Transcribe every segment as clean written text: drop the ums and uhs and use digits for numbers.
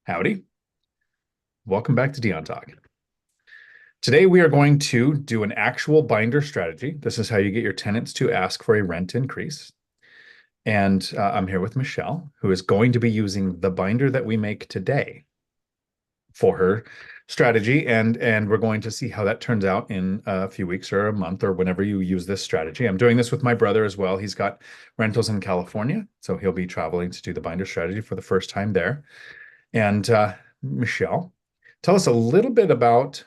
Howdy. Welcome back to Dion Talk. Today we are going to do an actual binder strategy. This is how you get your tenants to ask for a rent increase. And I'm here with Michelle, who is going to be using the binder that we make today for her strategy. And we're going to see how that turns out in a few weeks or a month or whenever you use this strategy. I'm doing this with my brother as well. He's got rentals in California, so he'll be traveling to do the binder strategy for the first time there. And Michelle, tell us a little bit about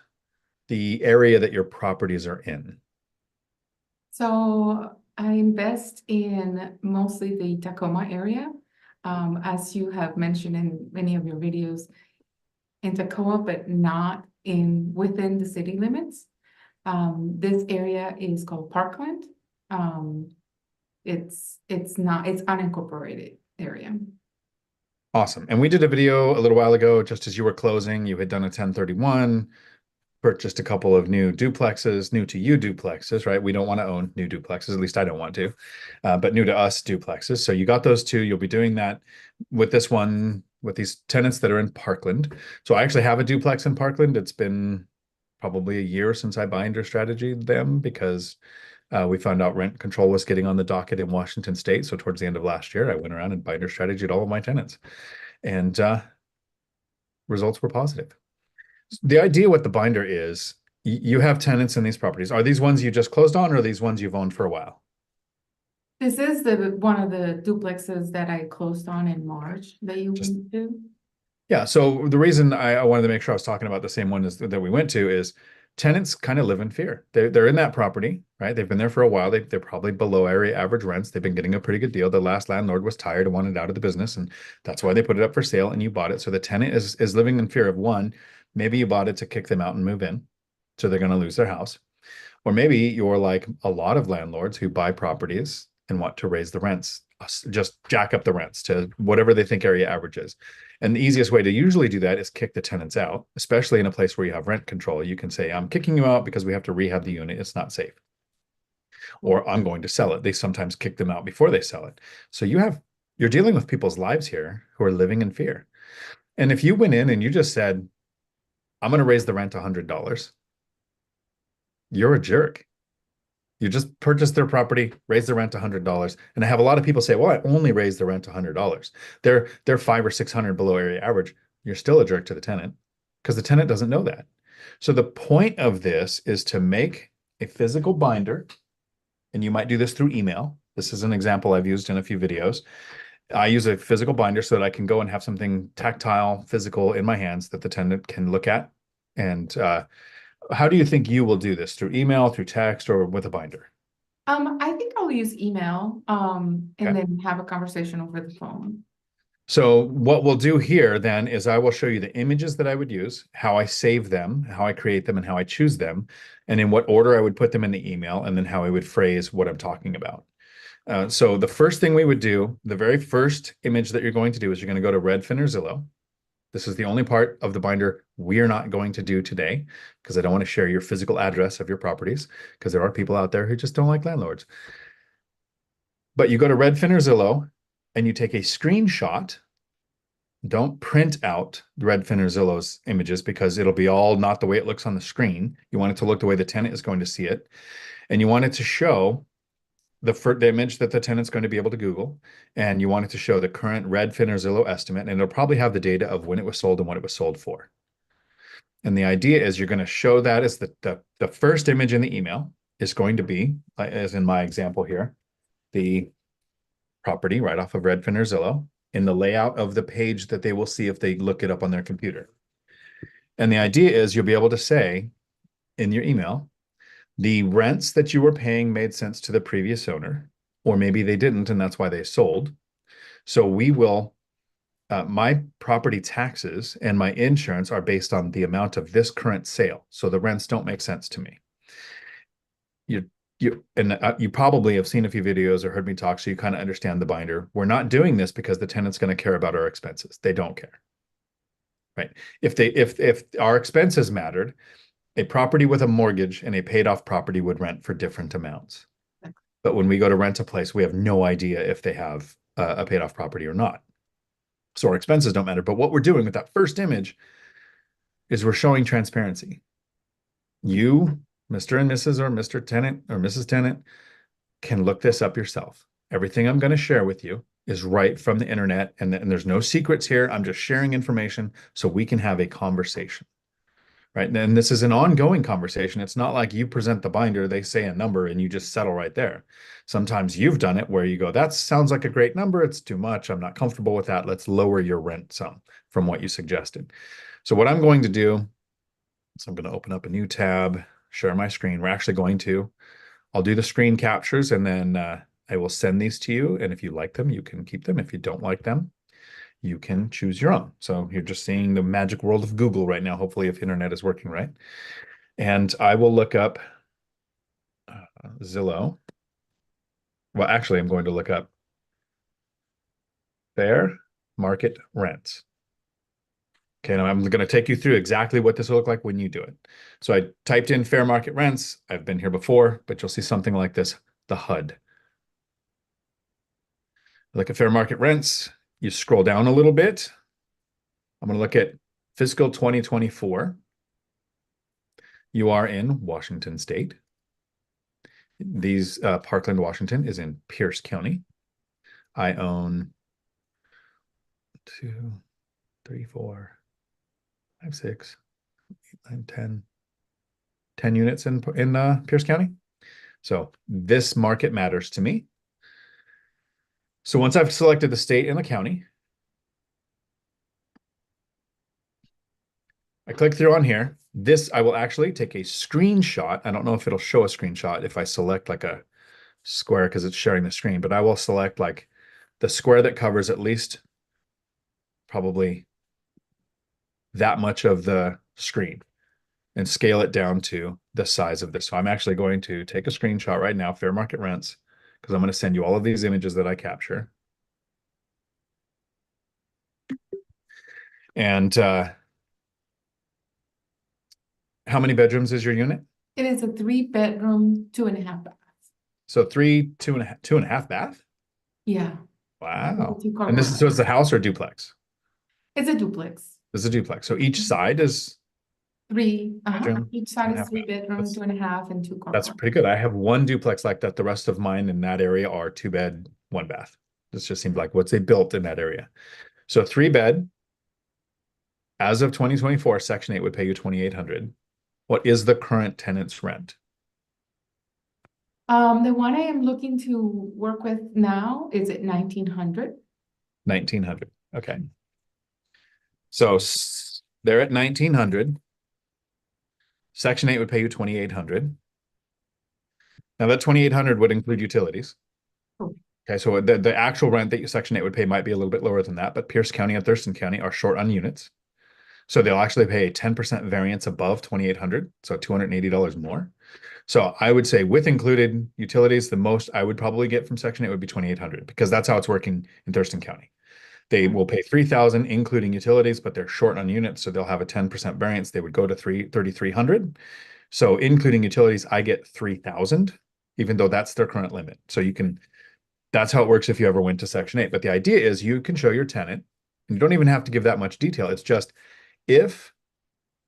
the area that your properties are in. So I invest in mostly the Tacoma area. As you have mentioned in many of your videos, in Tacoma, but not within the city limits. This area is called Parkland. It's unincorporated area. Awesome. And we did a video a little while ago, just as you were closing, you had done a 1031, purchased a couple of new duplexes, new to you duplexes, right? We don't want to own new duplexes, at least I don't want to, but new to us duplexes. So you got those two. You'll be doing that with this one, with these tenants that are in Parkland. So I actually have a duplex in Parkland. It's been probably a year since I binder strategy them because we found out rent control was getting on the docket in Washington State. So towards the end of last year, I went around and binder strategied all of my tenants, and results were positive. The idea with the binder is you have tenants in these properties. Are these ones you just closed on, or are these ones you've owned for a while? This is one of the duplexes that I closed on in March that you went to. Yeah. So the reason I wanted to make sure I was talking about the same one that we went to is tenants kind of live in fear. They're in that property, right? They've been there for a while. They're probably below area average rents. They've been getting a pretty good deal. The last landlord was tired and wanted out of the business, and that's why they put it up for sale and you bought it. So the tenant is living in fear of, one, maybe you bought it to kick them out and move in, so they're going to lose their house. Or maybe you're like a lot of landlords who buy properties and want to raise the rents, just jack up the rents to whatever they think area average is. And the easiest way to usually do that is kick the tenants out, especially in a place where you have rent control. You can say, I'm kicking you out because we have to rehab the unit. It's not safe. Or I'm going to sell it. They sometimes kick them out before they sell it. So you're dealing with people's lives here who are living in fear. And if you went in and you just said, I'm going to raise the rent $100, you're a jerk. You just purchased their property, raise the rent $100. And I have a lot of people say, well, I only raised the rent $100. They're 500 or 600 below area average. You're still a jerk to the tenant because the tenant doesn't know that. So the point of this is to make a physical binder, and you might do this through email. This is an example I've used in a few videos. I use a physical binder so that I can go and have something tactile, physical in my hands that the tenant can look at. And how do you think you will do this? Through email, through text, or with a binder? I think I'll use email, and Okay. then have a conversation over the phone. So what we'll do here then is I will show you the images that I would use, how I save them, how I create them, and how I choose them, and in what order I would put them in the email, and then how I would phrase what I'm talking about. So the first thing we would do, the very first image that you're going to do is you're going to go to Redfin or Zillow. This is the only part of the binder we are not going to do today because I don't want to share your physical address of your properties because there are people out there who just don't like landlords. But you go to Redfin or Zillow and you take a screenshot. Don't print out Redfin or Zillow's images because it'll be all not the way it looks on the screen. You want it to look the way the tenant is going to see it. And you want it to show the image that the tenant's going to be able to Google, and you want it to show the current Redfin or Zillow estimate, and it'll probably have the data of when it was sold and what it was sold for. And the idea is you're going to show that as the first image in the email is going to be, as in my example here, the property right off of Redfin or Zillow in the layout of the page that they will see if they look it up on their computer. And the idea is you'll be able to say in your email, the rents that you were paying made sense to the previous owner, or maybe they didn't, and that's why they sold. So we will, my property taxes and my insurance are based on the amount of this current sale. So the rents don't make sense to me. You probably have seen a few videos or heard me talk, so you kind of understand the binder. We're not doing this because the tenant's going to care about our expenses. They don't care, right? If our expenses mattered, a property with a mortgage and a paid off property would rent for different amounts. But when we go to rent a place, we have no idea if they have a paid off property or not. So our expenses don't matter. But what we're doing with that first image is we're showing transparency. You, Mr. and Mrs. or Mr. Tenant or Mrs. Tenant, can look this up yourself. Everything I'm going to share with you is right from the internet, and there's no secrets here. I'm just sharing information so we can have a conversation. Right. And then this is an ongoing conversation. It's not like you present the binder, they say a number, and you just settle right there. Sometimes you've done it where you go, that sounds like a great number. It's too much. I'm not comfortable with that. Let's lower your rent some from what you suggested. So what I'm going to do is I'm going to open up a new tab, share my screen. I'll do the screen captures, and then I will send these to you. And if you like them, you can keep them. If you don't like them, you can choose your own. So you're just seeing the magic world of Google right now, hopefully, if internet is working right. And I will look up Zillow. Well, actually, I'm going to look up fair market rents. Okay, and I'm going to take you through exactly what this will look like when you do it. So I typed in fair market rents. I've been here before, but you'll see something like this, the HUD. Look at fair market rents. You scroll down a little bit. I'm going to look at fiscal 2024. You are in Washington State. Parkland, Washington is in Pierce County. I own 2, 3, 4, 5, 6, 8, 9, 10 units in Pierce County. So this market matters to me. So once I've selected the state and the county, I click through on here. I will actually take a screenshot. I don't know if it'll show a screenshot if I select like a square because it's sharing the screen, but I will select like the square that covers at least probably that much of the screen and scale it down to the size of this. So I'm actually going to take a screenshot right now, fair market rents, because I'm going to send you all of these images that I capture. And how many bedrooms is your unit? It is a 3-bedroom, 2.5 baths. So 2.5 bath? Yeah. Wow. Two-car And garage. so it's a house or duplex? It's a duplex. This is a duplex. So each side is 3. bedroom, Each side is 2.5 3 bath. bedroom, 2.5, and 2-car That's garage. pretty good. I have one duplex like that. The rest of mine in that area are 2-bed, 1 bath. This just seemed like what's they built in that area. So 3-bed, as of 2024, Section 8 would pay you $2,800. What is the current tenant's rent? The one I am looking to work with now is at 1,900. 1,900. Okay. So they're at 1,900. Section 8 would pay you 2,800. Now that 2,800 would include utilities. Oh. Okay, so the actual rent that Section 8 would pay might be a little bit lower than that, but Pierce County and Thurston County are short on units. So they'll actually pay a 10% variance above 2,800, so $280 more. So I would say with included utilities, the most I would probably get from Section 8 would be 2,800 because that's how it's working in Thurston County. They will pay 3,000 including utilities, but they're short on units, so they'll have a 10% variance. They would go to 3,300. So including utilities, I get 3,000, even though that's their current limit. So that's how it works if you ever went to Section 8. But the idea is you can show your tenant, and you don't even have to give that much detail. It's just if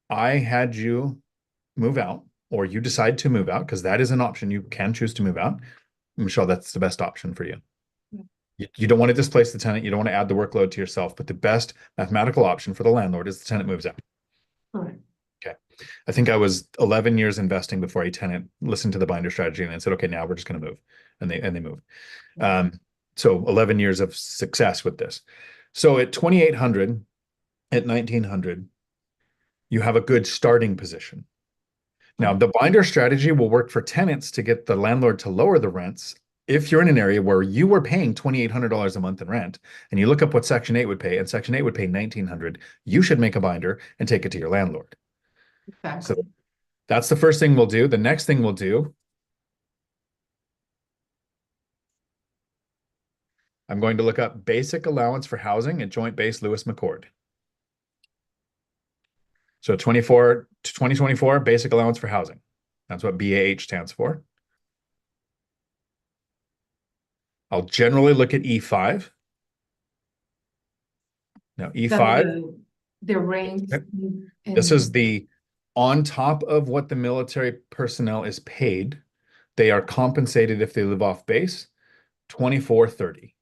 I had you move out or you decide to move out, because that is an option, you can choose to move out. Michelle, that's the best option for you. You don't want to displace the tenant. You don't want to add the workload to yourself, but the best mathematical option for the landlord is the tenant moves out. Correct. Okay. I think I was 11 years investing before a tenant listened to the binder strategy and then said, okay, now we're just going to move. And they move. So 11 years of success with this. So at 2,800, at 1,900, you have a good starting position. Now, the binder strategy will work for tenants to get the landlord to lower the rents. If you're in an area where you were paying $2,800 a month in rent, and you look up what Section 8 would pay, and Section 8 would pay $1,900, you should make a binder and take it to your landlord. Exactly. So that's the first thing we'll do. The next thing we'll do, I'm going to look up basic allowance for housing at Joint Base Lewis McChord. So 2024 basic allowance for housing. That's what BAH stands for. I'll generally look at E5. Now That's E5, the range this is in, the on top of what the military personnel is paid, they are compensated if they live off base, 2430.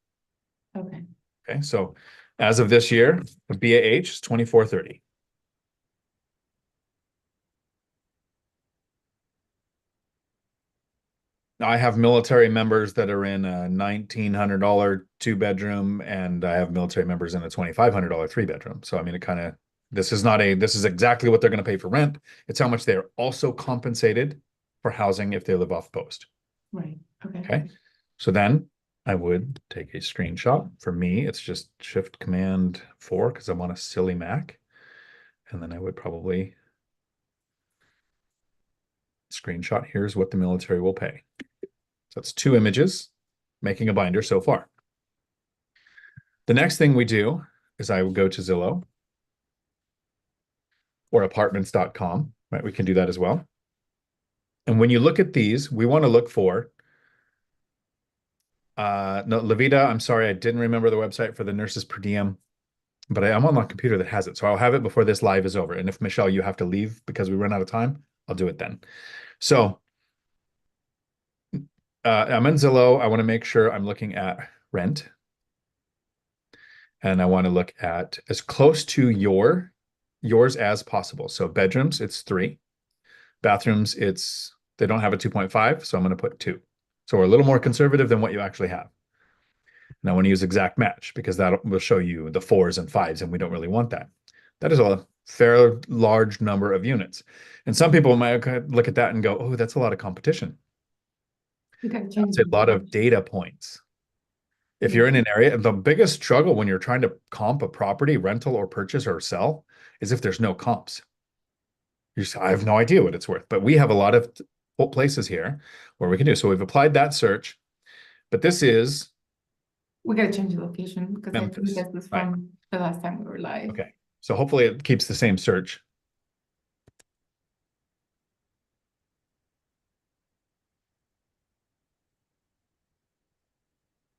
okay. Okay, so as of this year, the BAH is 2430. I have military members that are in a $1,900 two-bedroom, and I have military members in a $2,500 three-bedroom. So I mean, it kind of this is exactly what they're going to pay for rent. It's how much they're also compensated for housing if they live off post. Right, okay. Okay. So then I would take a screenshot. For me, it's just Shift Command 4 because I'm on a silly Mac. And then I would probably screenshot. Here's what the military will pay. So that's 2 images, making a binder so far. The next thing we do is I will go to Zillow or apartments.com, right? We can do that as well. And when you look at these, we want to look for no, Levita, I'm sorry, I didn't remember the website for the nurses per diem, but I'm on my computer that has it. So I'll have it before this live is over. And if Michelle, you have to leave because we run out of time, I'll do it then. So I'm in Zillow. I want to make sure I'm looking at rent. And I want to look at as close to yours as possible. So bedrooms, it's 3. Bathrooms, they don't have a 2.5, so I'm going to put 2. So we're a little more conservative than what you actually have. And I want to use exact match because that will show you the 4s and 5s, and we don't really want that. That is a fair large number of units. And some people might look at that and go, oh, that's a lot of competition. You gotta That's change a the lot of location. data points. If Yeah. you're in an area, the biggest struggle when you're trying to comp a property, rental or purchase or sell, is if there's no comps. I have no idea what it's worth, but we have a lot of places here where we can do. So we've applied that search, but this is We gotta change the location because I think Memphis. this is Right. from the last time we were live. Okay. So hopefully it keeps the same search.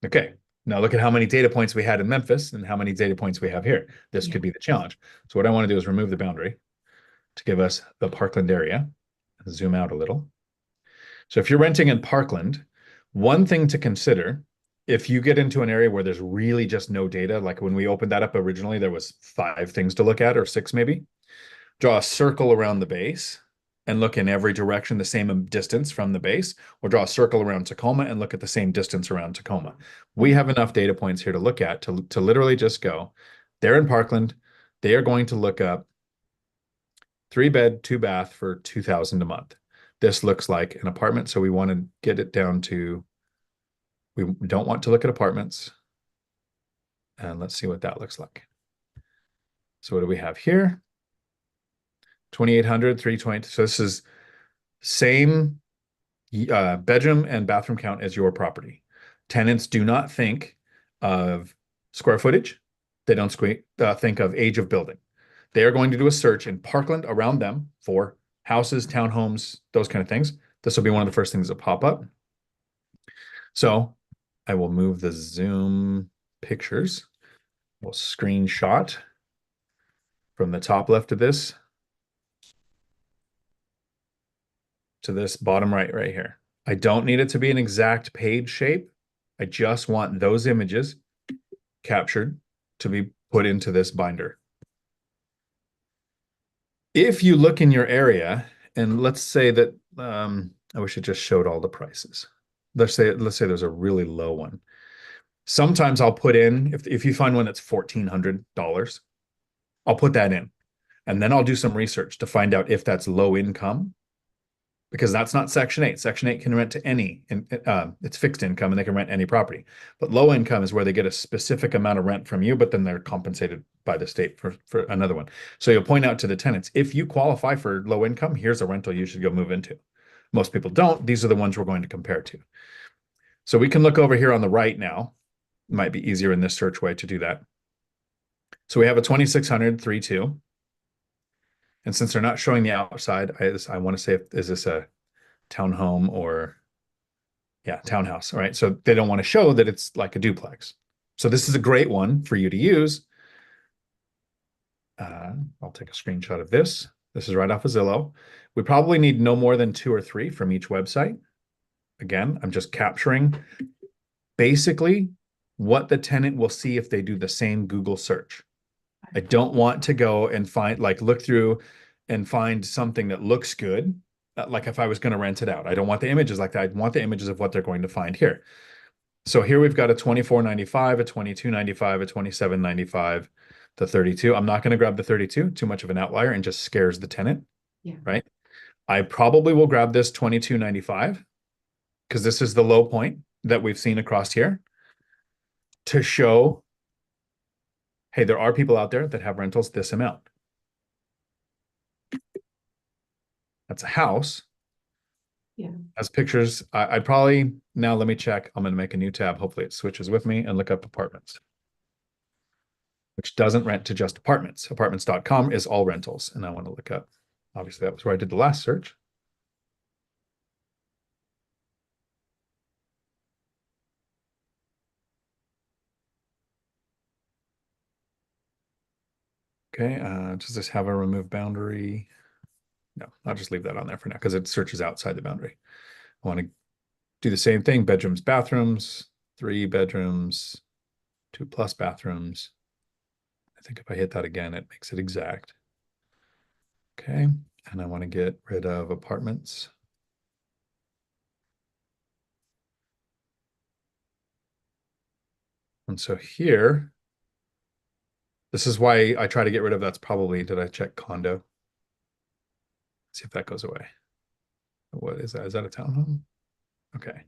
Okay. Now look at how many data points we had in Memphis and how many data points we have here. This Yeah. could be the challenge. So what I want to do is remove the boundary to give us the Parkland area. Zoom out a little. So if you're renting in Parkland, one thing to consider, if you get into an area where there's really just no data, like when we opened that up originally, there was 5 things to look at or 6 maybe. Draw a circle around the base and look in every direction the same distance from the base, or draw a circle around Tacoma and look at the same distance around Tacoma. We have enough data points here to look at to literally just go, they're in Parkland, they are going to look up 3-bed, 2-bath for $2,000 a month. This looks like an apartment, so we want to get it down to, we don't want to look at apartments. And let's see what that looks like. So what do we have here? 2,800, 320. So this is same bedroom and bathroom count as your property. Tenants do not think of square footage. They don't think of age of building. They are going to do a search in Parkland around them for houses, townhomes, those kind of things. This will be one of the first things that pop up. So I will move the Zoom pictures. We'll screenshot from the top left of this to this bottom right here. I don't need it to be an exact page shape. I just want those images captured to be put into this binder. If you look in your area, and let's say that I wish it just showed all the prices. Let's say there's a really low one. Sometimes I'll put in, if you find one that's $1,400, I'll put that in. And then I'll do some research to find out if that's low income, because that's not Section 8. Section 8 can rent to any, it's fixed income and they can rent any property. But low income is where they get a specific amount of rent from you, but then they're compensated by the state for another one. So you'll point out to the tenants, if you qualify for low income, here's a rental you should go move into. Most people don't. These are the ones we're going to compare to. So we can look over here on the right now. It might be easier in this search way to do that. So we have a 2,600 3.2. And since they're not showing the outside, I want to say, is this a townhome or, yeah, townhouse? All right. So they don't want to show that it's like a duplex. So this is a great one for you to use I'll take a screenshot of this. This is right off of Zillow. We probably need no more than 2 or 3 from each website. Again, I'm just capturing basically what the tenant will see if they do the same Google search. I don't want to go and find, like, look through and find something that looks good. Like if I was going to rent it out, I don't want the images like that. I want the images of what they're going to find here. So here we've got a 24.95, a 22.95, a 27.95, the 32. I'm not going to grab the 32, too much of an outlier and just scares the tenant. Yeah. Right. I probably will grab this 22.95 because this is the low point that we've seen across here to show, hey, there are people out there that have rentals this amount. That's a house. Yeah. As pictures, I'd probably, now let me check. I'm going to make a new tab. Hopefully it switches with me and look up apartments, which doesn't rent to just apartments. Apartments.com is all rentals. And I want to look up, obviously that was where I did the last search. Okay, does this have a remove boundary? No, I'll just leave that on there for now because it searches outside the boundary. I want to do the same thing, bedrooms, bathrooms, 3 bedrooms, 2+ bathrooms. I think if I hit that again, it makes it exact. Okay, and I want to get rid of apartments. And so here, this is why I try to get rid of, that's probably, did I check condo? See if that goes away. What is that? Is that a townhome? Okay.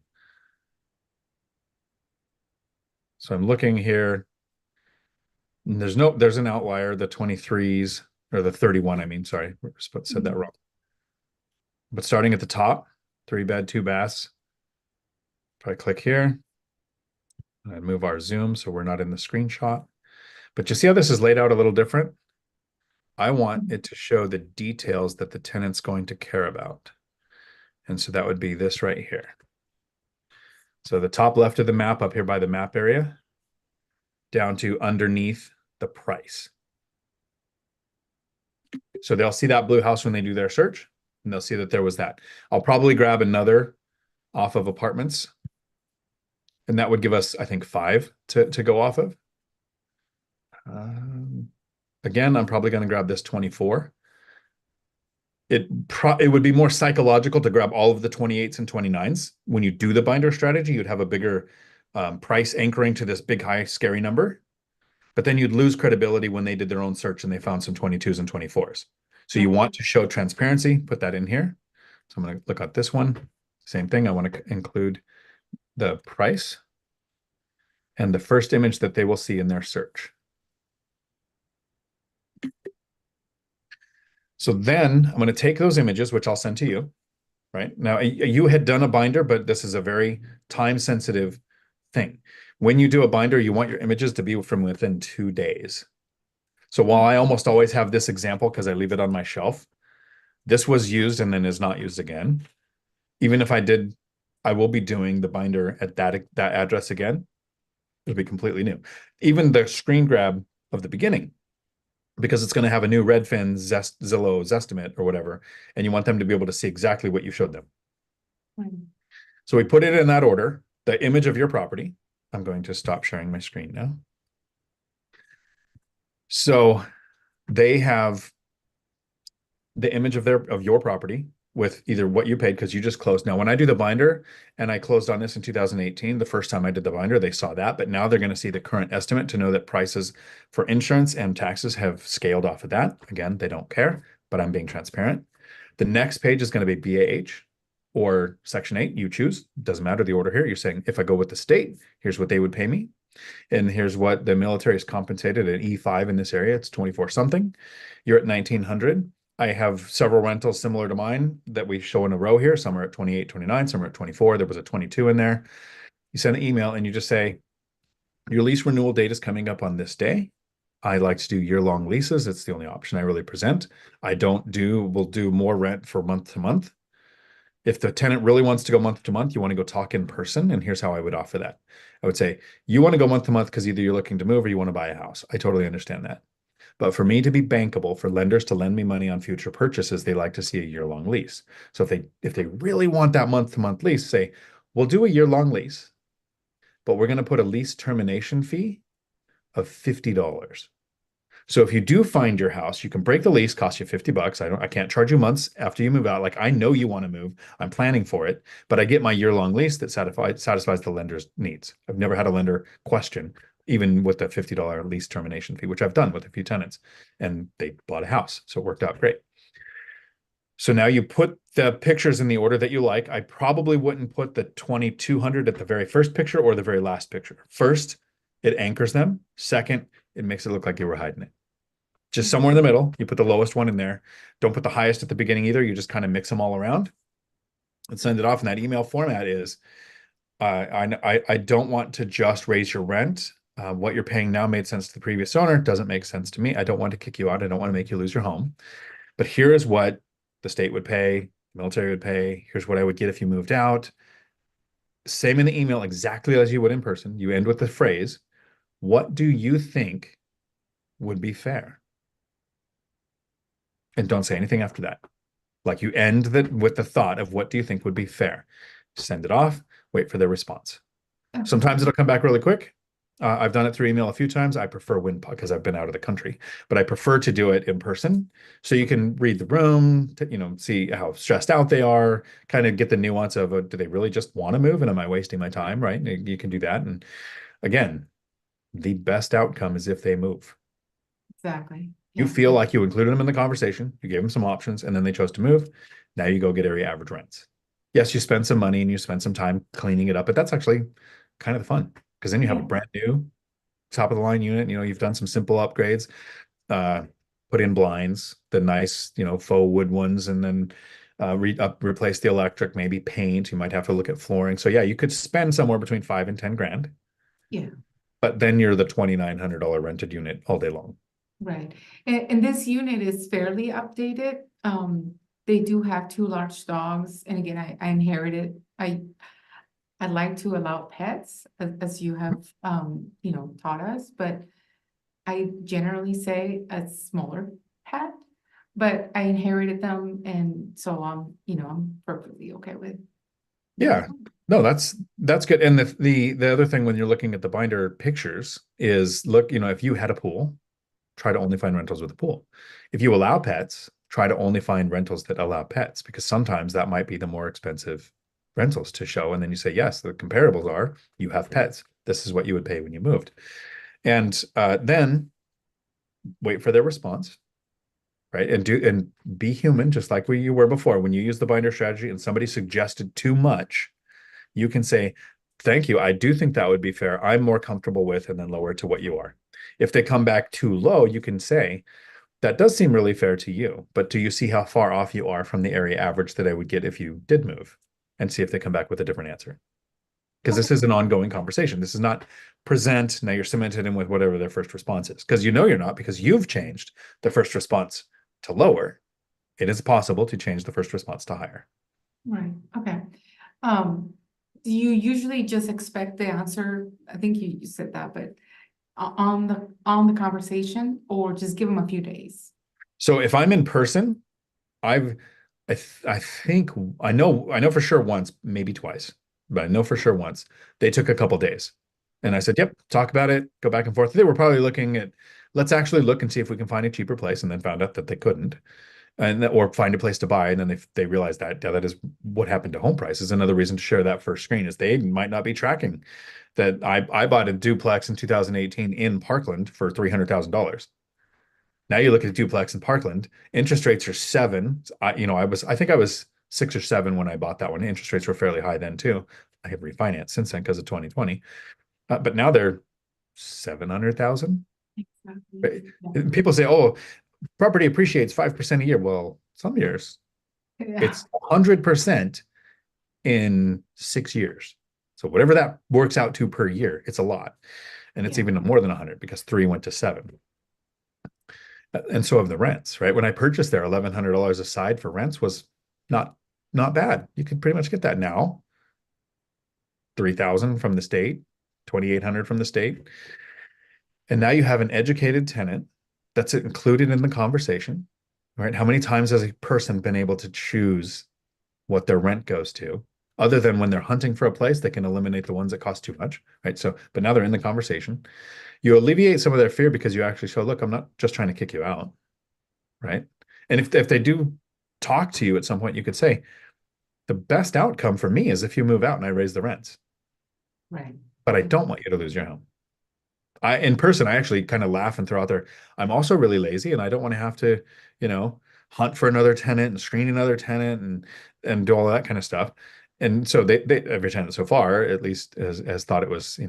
So I'm looking here. And there's an outlier, the 23s, or the 31, I mean, sorry, said that wrong. But starting at the top, 3 bed, 2 baths. If I click here, and I move our zoom so we're not in the screenshot. But you see how this is laid out a little different? I want it to show the details that the tenant's going to care about. And so that would be this right here. So the top left of the map up here by the map area, down to underneath the price. So they'll see that blue house when they do their search, and they'll see that there was that. I'll probably grab another off of apartments, and that would give us, I think, 5 to go off of. Again, I'm probably going to grab this 24. It would be more psychological to grab all of the 28s and 29s. When you do the binder strategy, you'd have a bigger price anchoring to this big, high, scary number. But then you'd lose credibility when they did their own search and they found some 22s and 24s. So you want to show transparency, put that in here. So I'm going to look at this one. Same thing. I want to include the price and the first image that they will see in their search. So then I'm going to take those images, which I'll send to you, right? Now, you had done a binder, but this is a very time-sensitive thing. When you do a binder, you want your images to be from within 2 days. So while I almost always have this example because I leave it on my shelf, this was used and then is not used again. Even if I did, I will be doing the binder at that address again. It'll be completely new. Even the screen grab of the beginning, because it's going to have a new Redfin, Zillow, Zestimate, or whatever, and you want them to be able to see exactly what you showed them. Right. So we put it in that order, the image of your property. I'm going to stop sharing my screen now. So they have the image of your property with either what you paid because you just closed. Now, when I do the binder, and I closed on this in 2018, the first time I did the binder, they saw that, but now they're going to see the current estimate to know that prices for insurance and taxes have scaled off of that. Again, they don't care, but I'm being transparent. The next page is going to be BAH or Section 8. You choose. Doesn't matter the order here. You're saying, if I go with the state, here's what they would pay me. And here's what the military is compensated at E5 in this area. It's 24 something. You're at 1900. I have several rentals similar to mine that we show in a row here. Some are at 28, 29, some are at 24. There was a 22 in there. You send an email and you just say, your lease renewal date is coming up on this day. I like to do year-long leases. It's the only option I really present. We'll do more rent for month to month. If the tenant really wants to go month to month, you want to go talk in person. And here's how I would offer that. I would say, you want to go month to month because either you're looking to move or you want to buy a house. I totally understand that. But for me to be bankable, for lenders to lend me money on future purchases, they like to see a year-long lease. So if they really want that month-to-month lease, say, we'll do a year-long lease, but we're going to put a lease termination fee of $50. So if you do find your house, you can break the lease, cost you $50. I can't charge you months after you move out. Like I know you want to move. I'm planning for it, but I get my year-long lease that satisfies the lender's needs. I've never had a lender question, even with the $50 lease termination fee, which I've done with a few tenants, and they bought a house. So it worked out great. So now you put the pictures in the order that you like. I probably wouldn't put the 2200 at the very first picture or the very last picture. First, it anchors them. Second, it makes it look like you were hiding it. Just somewhere in the middle, you put the lowest one in there. Don't put the highest at the beginning either. You just kind of mix them all around and send it off. And that email format is, I don't want to just raise your rent. What you're paying now made sense to the previous owner. Doesn't make sense to me. I don't want to kick you out. I don't want to make you lose your home. But here is what the state would pay, the military would pay. Here's what I would get if you moved out. Same in the email, exactly as you would in person. You end with the phrase, what do you think would be fair? And don't say anything after that. Like you end with the thought of what do you think would be fair? Send it off, wait for their response. Sometimes it'll come back really quick. I've done it through email a few times. I prefer because I've been out of the country, but I prefer to do it in person so you can read the room, see how stressed out they are, kind of get the nuance of do they really just want to move and am I wasting my time, right? You can do that. And again, the best outcome is if they move. Exactly. You Yeah. feel like you included them in the conversation, you gave them some options, and then they chose to move. Now you go get area average rents. Yes, you spend some money and you spend some time cleaning it up, but that's actually kind of the fun because then you have a brand new top of the line unit. You've done some simple upgrades, put in blinds, the nice, faux wood ones, and then replace the electric, maybe paint. You might have to look at flooring. So yeah, you could spend somewhere between 5 and 10 grand. Yeah. But then you're the $2,900 rented unit all day long. Right. And this unit is fairly updated. They do have two large dogs. And again, I inherited, I like to allow pets as you have, taught us, but I generally say a smaller pet, but I inherited them. And so I'm perfectly okay with. Yeah. No, that's good. And the other thing when you're looking at the binder pictures is look, if you had a pool, try to only find rentals with a pool. If you allow pets, try to only find rentals that allow pets because sometimes that might be the more expensive rentals to show. And then you say, yes, the comparables are you have pets. This is what you would pay when you moved. And then wait for their response, right? And be human, just like you were before. When you use the binder strategy and somebody suggested too much, you can say, thank you. I do think that would be fair. I'm more comfortable with, and then lower it to what you are. If they come back too low, you can say, that does seem really fair to you, but do you see how far off you are from the area average that I would get if you did move? And see if they come back with a different answer. Because this is an ongoing conversation. This is not present, now you're cemented in with whatever their first response is. Because you're not, because you've changed the first response to lower. It is possible to change the first response to higher. Right. Okay. Do you usually just expect the answer? I think you said that, but on the conversation, or just give them a few days? So if I'm in person, I think I know for sure once, maybe twice, but I know for sure once they took a couple days, and I said, "Yep, talk about it, go back and forth." They were probably looking at, let's actually look and see if we can find a cheaper place, and then found out that they couldn't, or find a place to buy, and then they realized that that is what happened to home prices. Another reason to share that first screen is they might not be tracking that I bought a duplex in 2018 in Parkland for $300,000. Now you look at a duplex in Parkland, interest rates are 7. I think I was 6 or 7 when I bought that one. Interest rates were fairly high then too. I have refinanced since then because of 2020, but now they're 700,000. Exactly. People say, "Oh, property appreciates 5% a year." Well, some years Yeah. it's 100% in 6 years. So whatever that works out to per year, it's a lot, and it's even more than 100 because 3 went to 7. And so have the rents, right? When I purchased there, $1,100 aside for rents was not bad. You could pretty much get that now. 3,000 from the state, 2,800 from the state. And now you have an educated tenant that's included in the conversation, right? How many times has a person been able to choose what their rent goes to? Other than when they're hunting for a place, they can eliminate the ones that cost too much, right? So, but now they're in the conversation. You alleviate some of their fear because you actually show, look, I'm not just trying to kick you out, right? And if they do talk to you at some point, you could say, the best outcome for me is if you move out and I raise the rents, Right. but I don't want you to lose your home. In person, I actually kind of laugh and throw out there, I'm also really lazy and I don't want to have to, you know, hunt for another tenant and screen another tenant and do all that kind of stuff. And so they every tenant so far, at least has thought it was,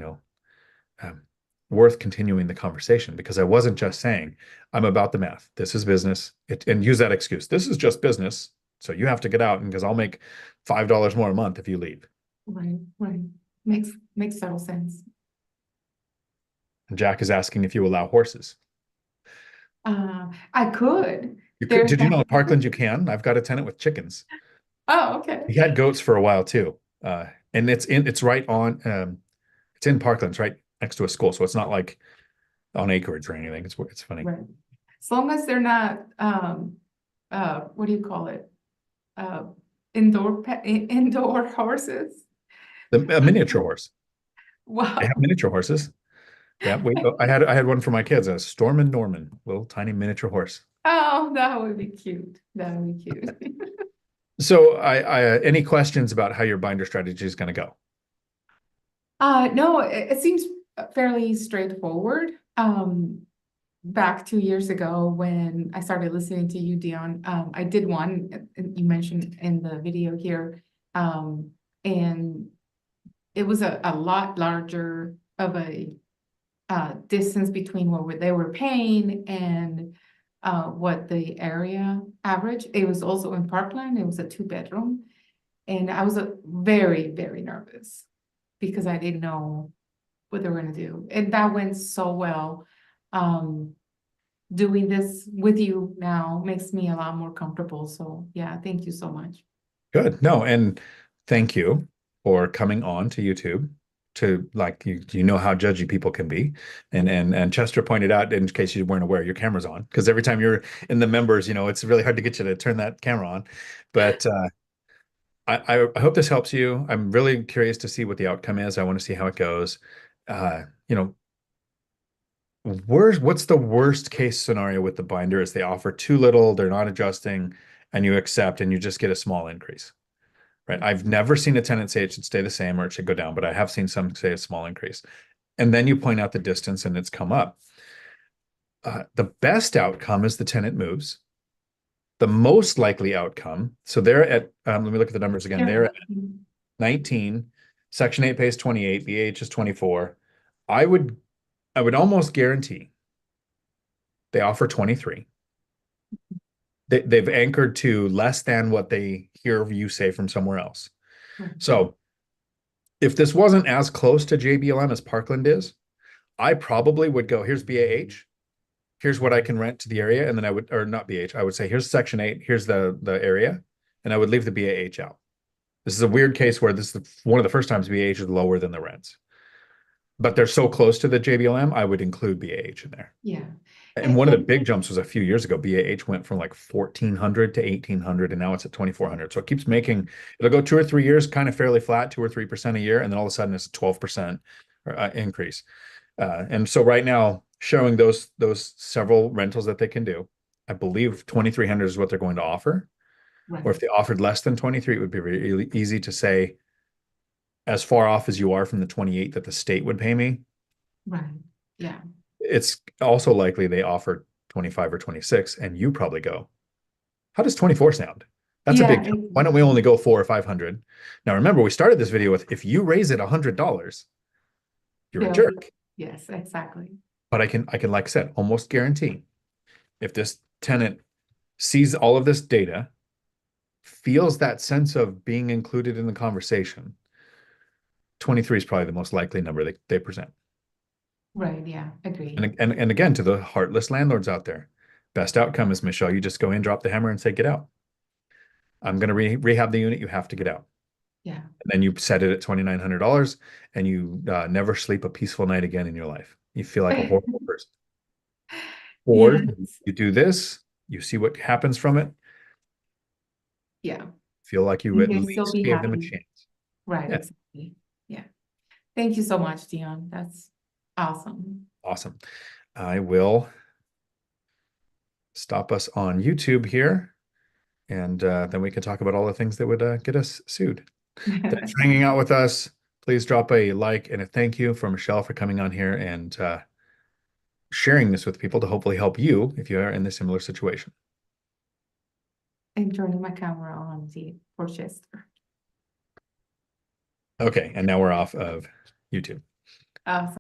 um, worth continuing the conversation because I wasn't just saying, I'm about the math. This is business. And use that excuse. This is just business. So you have to get out and because I'll make $5 more a month if you leave. Right, right. Makes total sense. And Jack is asking if you allow horses. I could. You could, There's did you that. know in Parkland you can? I've got a tenant with chickens. Oh, okay. He had goats for a while too. And it's right on it's in Parkland, it's right next to a school. So it's not like on acreage or anything. It's funny. Right. As long as they're not, what do you call it? Uh, indoor horses. A miniature horse. They have Wow. miniature horses. Yeah, I had one for my kids, a Storm and Norman, little tiny miniature horse. Oh, that would be cute. That would be cute. So I any questions about how your binder strategy is going to go? No, it seems fairly straightforward. Back 2 years ago when I started listening to you, Dion, I did one, you mentioned in the video here, and it was a lot larger of a distance between what they were paying and what the area average. It was also in Parkland. It was a 2-bedroom, and I was very, very nervous because I didn't know what they were going to do, and that went so well. Doing this with you now makes me a lot more comfortable. So yeah, thank you so much. Good. No, and thank you for coming on to YouTube to like you know how judgy people can be. And Chester pointed out, in case you weren't aware, your camera's on because every time you're in the members, it's really hard to get you to turn that camera on. But I hope this helps you. I'm really curious to see what the outcome is. I want to see how it goes. Uh, you know, what's the worst case scenario with the binder is they offer too little, they're not adjusting, and you accept and you just get a small increase. Right. I've never seen a tenant say it should stay the same or it should go down, but I have seen some say a small increase. And then you point out the distance and it's come up. The best outcome is the tenant moves. The most likely outcome, so they're at, let me look at the numbers again. They're at 19, Section 8 pays 28, BH is 24. I would almost guarantee they offer 23. They've anchored to less than what they hear you say from somewhere else. So if this wasn't as close to JBLM as Parkland is, I probably would go, here's BAH, here's what I can rent to the area, and then I would, or not BH, I would say, here's Section 8, here's the area, and I would leave the BAH out. This is a weird case where this is one of the first times BAH is lower than the rents. But they're so close to the JBLM, I would include BAH in there. Yeah. And one of the big jumps was a few years ago. BAH went from like 1,400 to 1,800, and now it's at 2,400. So it keeps it'll go 2 or 3 years kind of fairly flat, 2 or 3% a year, and then all of a sudden it's a 12% increase. And so right now, showing those several rentals that they can do, I believe 2,300 is what they're going to offer. Right. Or if they offered less than 23, it would be really easy to say, as far off as you are from the 28 that the state would pay me. Right. Yeah. It's also likely they offer 25 or 26, and you probably go, how does 24 sound? That's a big jump. Why don't we only go 400 or 500? Now, remember, we started this video with, if you raise it $100, you're a jerk. Yes, exactly. But I can, like I said, almost guarantee if this tenant sees all of this data, feels that sense of being included in the conversation, 23 is probably the most likely number they present. Right. Yeah. Agree. And again, to the heartless landlords out there, best outcome is, Michelle, you just go in, drop the hammer and say, get out. I'm going to rehab the unit. You have to get out. Yeah. And then you set it at $2,900 and you never sleep a peaceful night again in your life. You feel like a horrible person. Or Yes. you do this, you see what happens from it, Yeah, feel like you and at you'll still least be gave them a happy. chance. Right, Yeah, exactly. Yeah. Thank you so much, Dion. That's awesome. awesome. I will stop us on YouTube here, and then we can talk about all the things that would get us sued. Thanks for hanging out with us. Please drop a like and a thank you for Michelle for coming on here and sharing this with people to hopefully help you if you are in a similar situation. And turning my camera on for Chester. Okay, and now we're off of YouTube. Awesome.